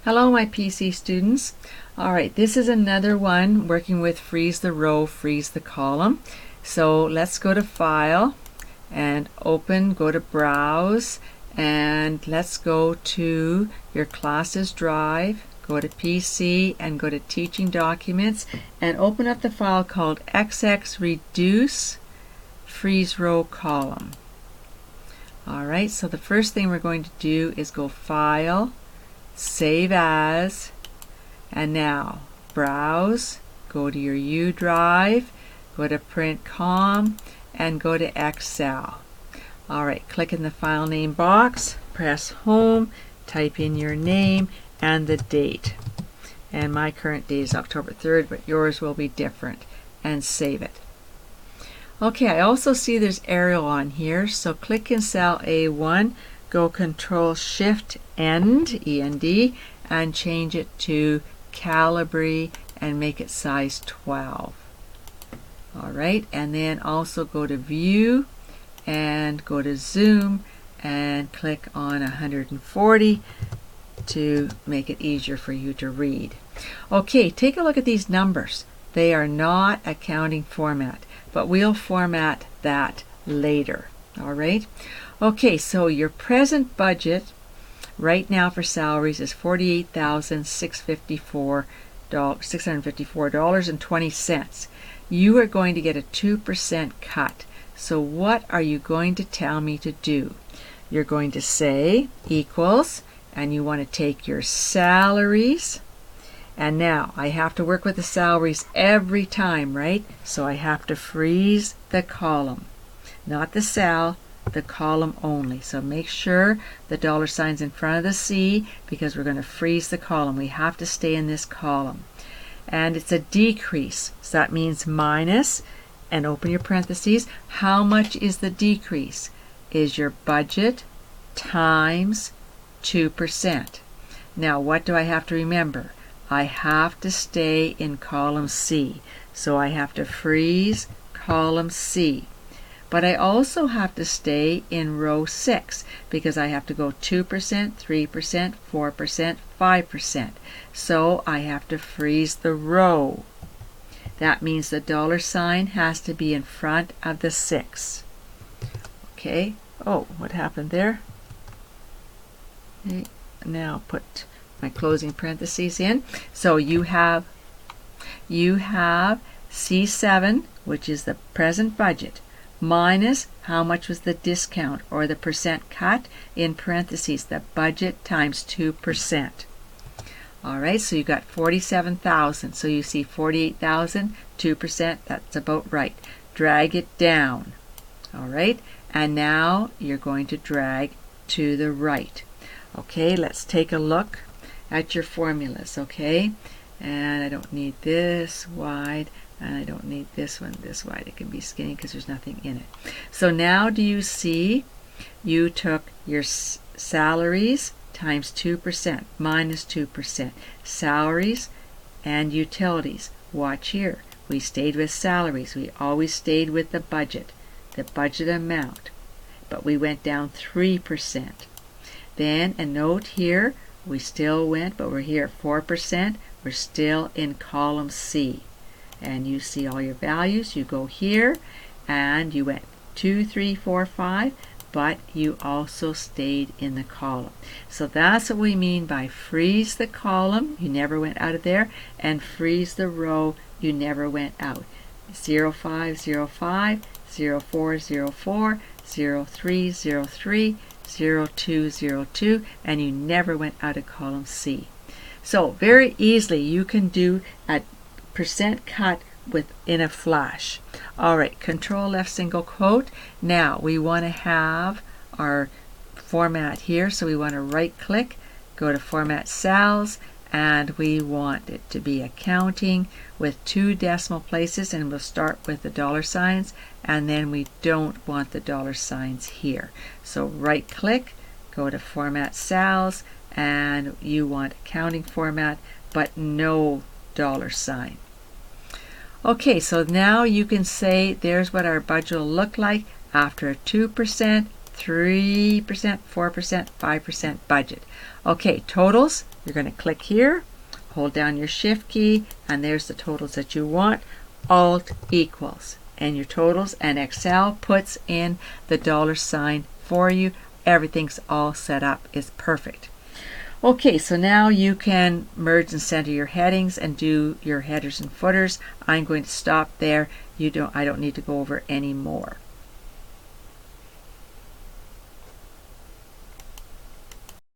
Hello my PC students. Alright, this is another one working with freeze the row, freeze the column. So let's go to File and Open, go to Browse, and let's go to your classes drive, go to PC and go to Teaching Documents and open up the file called XX Reduce Freeze Row Column. Alright, so the first thing we're going to do is go File, Save As, and now Browse, go to your U drive, go to Print Com, and go to Excel. Alright, click in the file name box, press Home, type in your name and the date. And my current date is October 3rd, but yours will be different, and save it. Okay, I also see there's Arial on here, so click in cell A1, go Control Shift End, END, and change it to Calibri and make it size 12. Alright, and then also go to View and go to Zoom and click on 140 to make it easier for you to read. Okay, take a look at these numbers. They are not a counting format, but we'll format that later. Alright? Okay, so your present budget right now for salaries is $48,654.20. You are going to get a 2% cut. So what are you going to tell me to do? You're going to say equals, and you want to take your salaries. And now I have to work with the salaries every time, right? So I have to freeze the column, not the cell, the column only. So make sure the dollar sign's in front of the C because we're going to freeze the column. We have to stay in this column. And it's a decrease, so that means minus, and open your parentheses. How much is the decrease? Is your budget times 2%. Now what do I have to remember? I have to stay in column C. So I have to freeze column C. But I also have to stay in row 6 because I have to go 2%, 3%, 4%, 5%. So I have to freeze the row. That means the dollar sign has to be in front of the 6. Okay. Oh, what happened there? Okay. Now put my closing parentheses in. So you have C7, which is the present budget, minus how much was the discount or the percent cut, in parentheses the budget times 2%. Alright, so you got 47,000. So you see 48,000, 2%, that's about right. Drag it down. Alright, and now you're going to drag to the right. Okay, let's take a look at your formulas, okay? And I don't need this wide, and I don't need this one this wide. It can be skinny because there's nothing in it. So now do you see you took your salaries times 2% minus 2%. Salaries and utilities. Watch here. We stayed with salaries. We always stayed with the budget amount. But we went down 3%. Then a note here, we still went, but we're here at 4%. We're still in column C. And you see all your values. You go here and you went 2, 3, 4, 5, but you also stayed in the column. So that's what we mean by freeze the column, you never went out of there, and freeze the row, you never went out. 05, 05, 04, 04, 03, 03, 02, 02, and you never went out of column C. So very easily you can do a percent cut within a flash. Alright, Control left single quote. Now we want to have our format here, so we want to right click, go to Format Cells, and we want it to be accounting with 2 decimal places, and we'll start with the dollar signs, and then we don't want the dollar signs here. So right click, go to Format Cells, and you want accounting format but no dollar sign. Okay, so now you can say there's what our budget will look like after a 2%, 3%, 4%, 5% budget. Okay, totals. You're going to click here, hold down your shift key, and there's the totals that you want. Alt equals, and your totals, and Excel puts in the $ for you. Everything's all set up. It's perfect. Okay, so now you can merge and center your headings and do your headers and footers. I'm going to stop there. I don't need to go over any more.